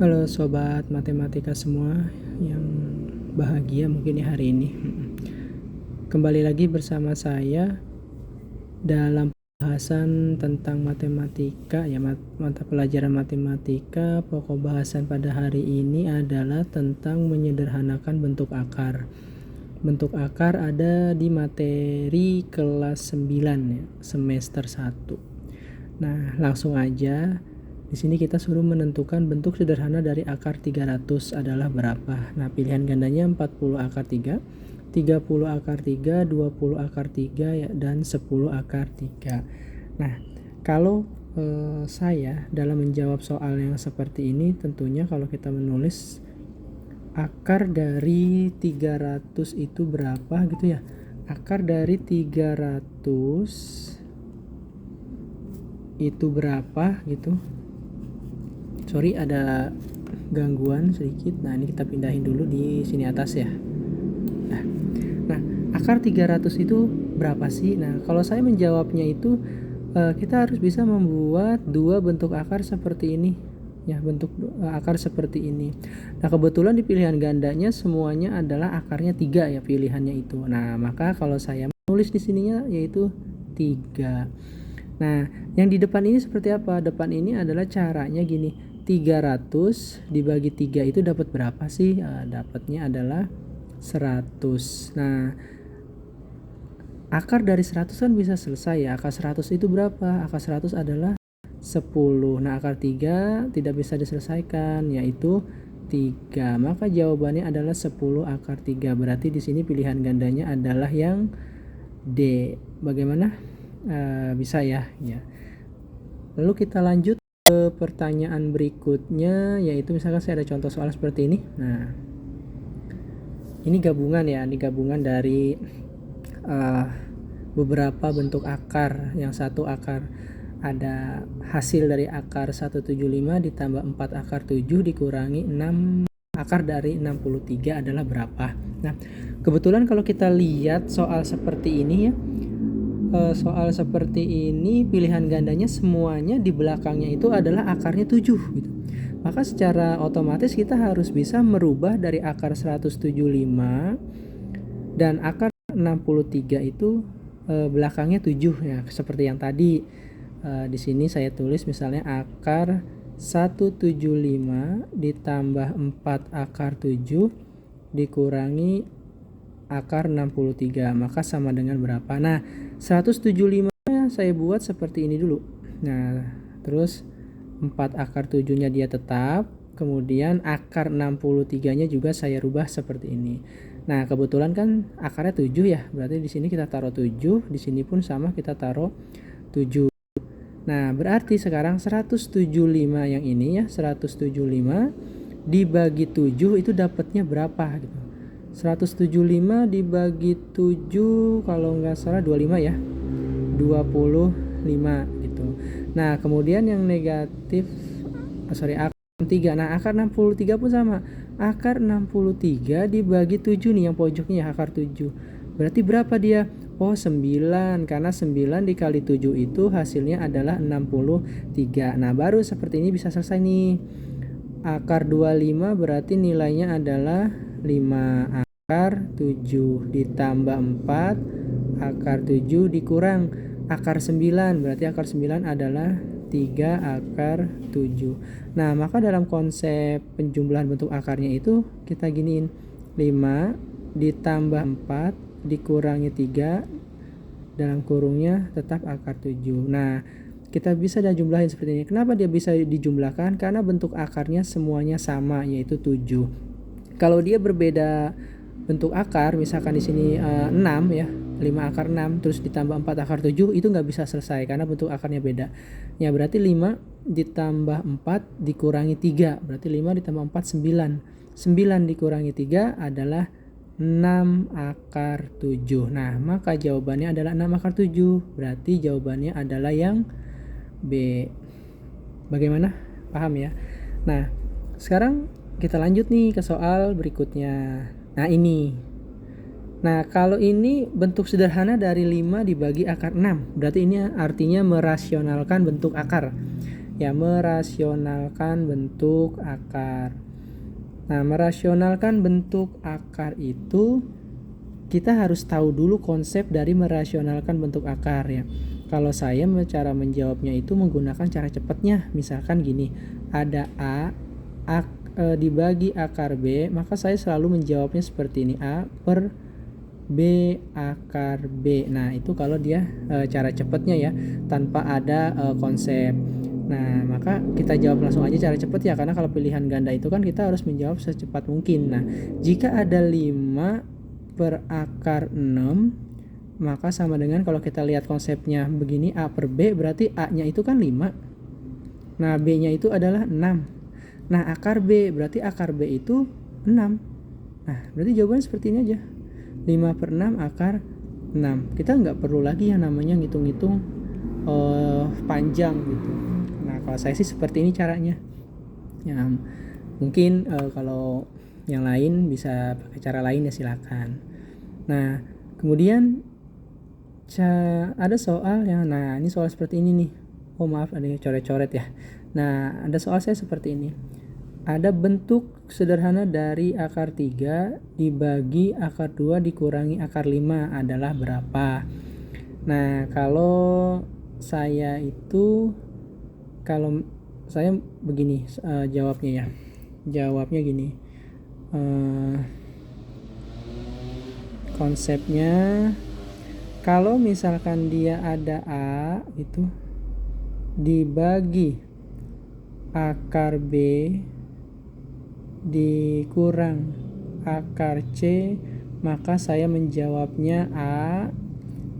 Halo sobat matematika semua yang bahagia mungkin ya hari ini. Kembali lagi bersama saya dalam pembahasan tentang matematika ya, mata pelajaran matematika. Pokok bahasan pada hari ini adalah tentang menyederhanakan bentuk akar. Bentuk akar ada di materi kelas 9 ya, semester 1. Nah, langsung aja. Di sini kita suruh menentukan bentuk sederhana dari akar 300 adalah berapa. Nah, pilihan gandanya 40 akar 3, 30 akar 3, 20 akar 3 ya, dan 10 akar 3. Nah, kalau saya dalam menjawab soal yang seperti ini, tentunya kalau kita menulis akar dari 300 itu berapa gitu ya. Akar dari 300 itu berapa gitu. Sorry, ada gangguan sedikit. Nah, ini kita pindahin dulu di sini atas ya. Nah, akar 300 itu berapa sih? Nah, kalau saya menjawabnya itu kita harus bisa membuat dua bentuk akar seperti ini. Ya, bentuk akar seperti ini. Nah, kebetulan di pilihan gandanya semuanya adalah akarnya 3 ya pilihannya itu. Nah, maka kalau saya menulis di sininya yaitu 3. Nah, yang di depan ini seperti apa? Depan ini adalah caranya gini. 300 dibagi 3 itu dapat berapa sih? Dapatnya adalah 100. Nah, akar dari 100 kan bisa selesai ya. Akar 100 itu berapa? Akar 100 adalah 10. Nah, akar 3 tidak bisa diselesaikan, yaitu 3. Maka jawabannya adalah 10 akar 3. Berarti di sini pilihan gandanya adalah yang D. Bagaimana? Bisa ya. Lalu kita lanjut ke pertanyaan berikutnya, yaitu misalkan saya ada contoh soal seperti ini. Nah, ini gabungan ya, ini gabungan dari beberapa bentuk akar. Yang satu akar ada hasil dari akar 175 ditambah 4 akar 7 dikurangi 6 akar dari 63 adalah berapa. Nah, kebetulan kalau kita lihat soal seperti ini ya, soal seperti ini pilihan gandanya semuanya di belakangnya itu adalah akarnya 7 gitu. Maka secara otomatis kita harus bisa merubah dari akar 175 dan akar 63 itu belakangnya 7 ya, seperti yang tadi. Di sini saya tulis misalnya akar 175 ditambah 4 akar 7 dikurangi akar 63, maka sama dengan berapa? Nah, 175 saya buat seperti ini dulu. Nah, terus 4 akar 7-nya dia tetap, kemudian akar 63-nya juga saya rubah seperti ini. Nah, kebetulan kan akarnya 7 ya, berarti di sini kita taruh 7, di sini pun sama kita taruh 7. Nah, berarti sekarang 175 yang ini ya, 175 dibagi 7 itu dapatnya berapa gitu. 175 dibagi 7 kalau nggak salah 25 ya, 25 gitu. Nah, kemudian yang negatif akar 3. Nah, akar 63 pun sama. Akar 63 dibagi 7 nih yang pojoknya akar 7. Berarti berapa dia? Oh, 9, karena 9 dikali 7 itu hasilnya adalah 63. Nah, baru seperti ini bisa selesai nih. Akar 25 berarti nilainya adalah 5. Akar 7 ditambah 4 akar 7 dikurang akar 9, berarti akar 9 adalah 3 akar 7. Nah, maka dalam konsep penjumlahan bentuk akarnya itu kita giniin, 5 ditambah 4 dikurangi 3 dalam kurungnya tetap akar 7. Nah, kita bisa jumlahin seperti ini. Kenapa dia bisa dijumlahkan? Karena bentuk akarnya semuanya sama, yaitu 7. Kalau dia berbeda bentuk akar, misalkan di sini 6 ya, 5 akar 6 terus ditambah 4 akar 7, itu nggak bisa selesai karena bentuk akarnya beda. Ya, berarti 5 ditambah 4 dikurangi 3, berarti 5 ditambah 4 9. 9 dikurangi 3 adalah 6 akar 7. Nah, maka jawabannya adalah 6 akar 7. Berarti jawabannya adalah yang B. Bagaimana? Paham ya? Nah, sekarang kita lanjut nih ke soal berikutnya. Nah, ini. Nah, kalau ini bentuk sederhana dari 5 dibagi akar 6. Berarti ini artinya merasionalkan bentuk akar. Ya, merasionalkan bentuk akar. Nah, merasionalkan bentuk akar itu kita harus tahu dulu konsep dari merasionalkan bentuk akar ya. Kalau saya cara menjawabnya itu menggunakan cara cepatnya. Misalkan gini, ada dibagi akar B, maka saya selalu menjawabnya seperti ini, A per B akar B. Nah, itu kalau dia cara cepatnya ya, tanpa ada konsep. Nah, maka kita jawab langsung aja cara cepat ya, karena kalau pilihan ganda itu kan kita harus menjawab secepat mungkin. Nah, jika ada 5 per akar 6, maka sama dengan kalau kita lihat konsepnya begini, A per B berarti A-nya itu kan 5. Nah, B-nya itu adalah 6. Nah, akar B berarti akar B itu 6. Nah, berarti jawabannya seperti ini aja. 5 per 6 akar 6. Kita nggak perlu lagi yang namanya ngitung-ngitung panjang gitu. Nah, kalau saya sih seperti ini caranya. Ya, mungkin kalau yang lain bisa pakai cara lain ya silakan. Nah, kemudian ada soal yang, nah ini soal seperti ini nih. Oh maaf, ada coret-coret ya. Nah, ada soal saya seperti ini. Ada bentuk sederhana dari akar 3 dibagi akar 2 dikurangi akar 5 adalah berapa? Nah, kalau saya begini jawabnya ya. Jawabnya gini. Konsepnya kalau misalkan dia ada A gitu dibagi akar B dikurang akar C, maka saya menjawabnya A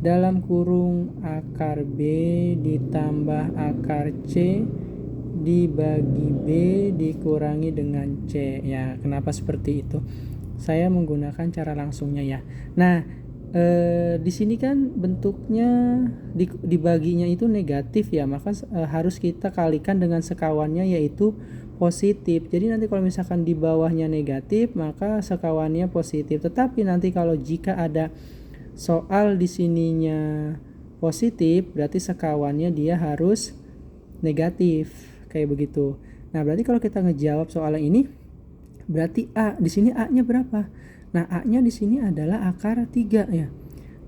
dalam kurung akar B ditambah akar C dibagi B dikurangi dengan C. Ya, kenapa seperti itu? Saya menggunakan cara langsungnya ya. Nah, di sini kan bentuknya dibaginya itu negatif ya, maka harus kita kalikan dengan sekawannya yaitu positif. Jadi nanti kalau misalkan di bawahnya negatif, maka sekawannya positif. Tetapi nanti kalau jika ada soal di sininya positif, berarti sekawannya dia harus negatif, kayak begitu. Nah, berarti kalau kita ngejawab soal ini, berarti A di sini A-nya berapa? Nah, A-nya di sini adalah akar 3 ya.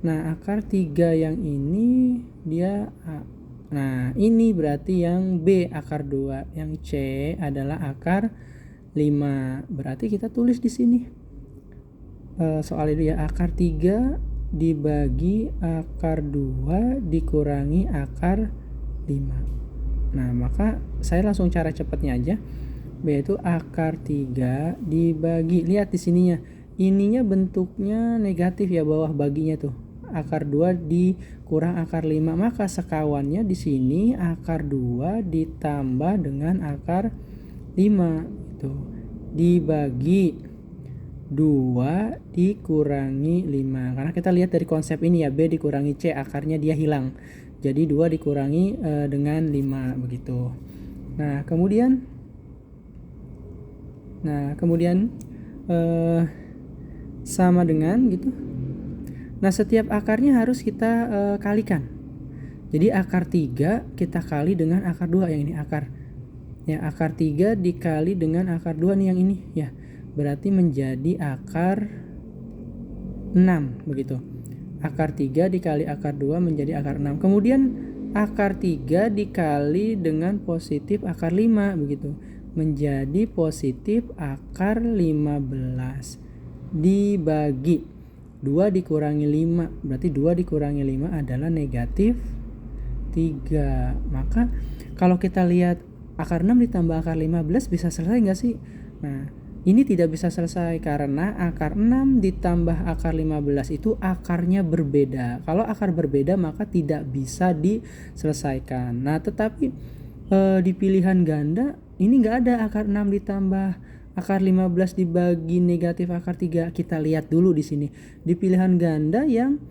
Nah, akar 3 yang ini dia A. Nah, ini berarti yang B akar 2, yang C adalah akar 5. Berarti kita tulis di sini soal itu ya, akar 3 dibagi akar 2 dikurangi akar 5. Nah, maka saya langsung cara cepatnya aja. B itu akar 3 dibagi, lihat di sininya. Ininya bentuknya negatif ya, bawah baginya tuh. Akar 2 dikurang akar 5, maka sekawannya di sini akar 2 ditambah dengan akar 5 itu dibagi 2 dikurangi 5. Karena kita lihat dari konsep ini ya, B dikurangi C, akarnya dia hilang. Jadi 2 dikurangi dengan 5 begitu. Nah, kemudian sama dengan gitu. Nah, setiap akarnya harus kita kalikan. Jadi akar 3 kita kali dengan akar 2, yang ini akar. Ya, akar 3 dikali dengan akar 2 nih yang ini ya. Berarti menjadi akar 6 begitu. Akar 3 dikali akar 2 menjadi akar 6. Kemudian akar 3 dikali dengan positif akar 5 begitu. Menjadi positif akar 15 dibagi 2 dikurangi 5, berarti 2 dikurangi 5 adalah negatif 3. Maka kalau kita lihat akar 6 ditambah akar 15 bisa selesai nggak sih? Nah, ini tidak bisa selesai karena akar 6 ditambah akar 15 itu akarnya berbeda. Kalau akar berbeda maka tidak bisa diselesaikan. Nah, tetapi di pilihan ganda ini nggak ada akar 6 ditambah akar 15 dibagi negatif akar 3. Kita lihat dulu di sini. Di pilihan ganda yang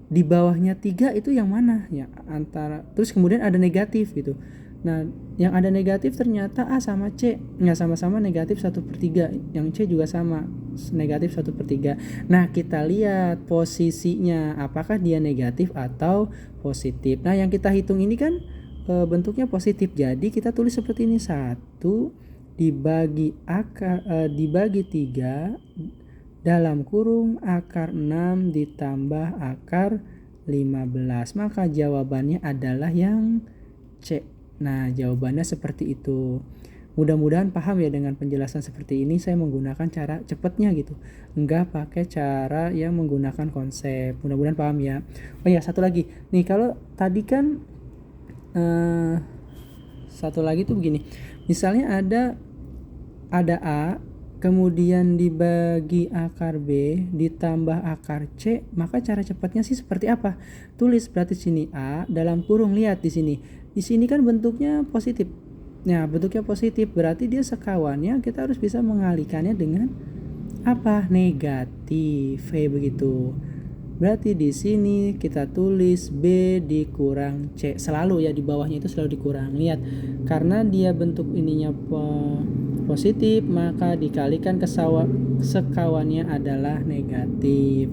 di bawahnya 3 itu yang mana? Ya, terus kemudian ada negatif gitu. Nah, yang ada negatif ternyata A sama C. Nggak sama-sama negatif 1/3. Yang C juga sama negatif 1/3. Nah, kita lihat posisinya. Apakah dia negatif atau positif. Nah, yang kita hitung ini kan bentuknya positif. Jadi kita tulis seperti ini, 1 dibagi 3 dalam kurung akar 6 ditambah akar 15. Maka jawabannya adalah yang C. Nah, jawabannya seperti itu. Mudah-mudahan paham ya dengan penjelasan seperti ini. Saya menggunakan cara cepatnya gitu, enggak pakai cara yang menggunakan konsep. Mudah-mudahan paham ya. Oh ya, satu lagi nih, kalau tadi kan satu lagi tuh begini, misalnya ada A kemudian dibagi akar B ditambah akar C, maka cara cepatnya sih seperti apa? Tulis berarti sini A dalam kurung, lihat di sini. Di sini kan bentuknya positif. Nah, bentuknya positif berarti dia sekawannya kita harus bisa mengalihkannya dengan apa? Negatif. Begitu. Berarti di sini kita tulis B dikurang C. Selalu ya di bawahnya itu selalu dikurang. Lihat, karena dia bentuk ininya positif, maka dikalikan sekawannya adalah negatif.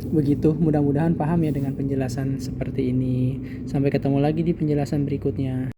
Begitu, mudah-mudahan paham ya dengan penjelasan seperti ini. Sampai ketemu lagi di penjelasan berikutnya.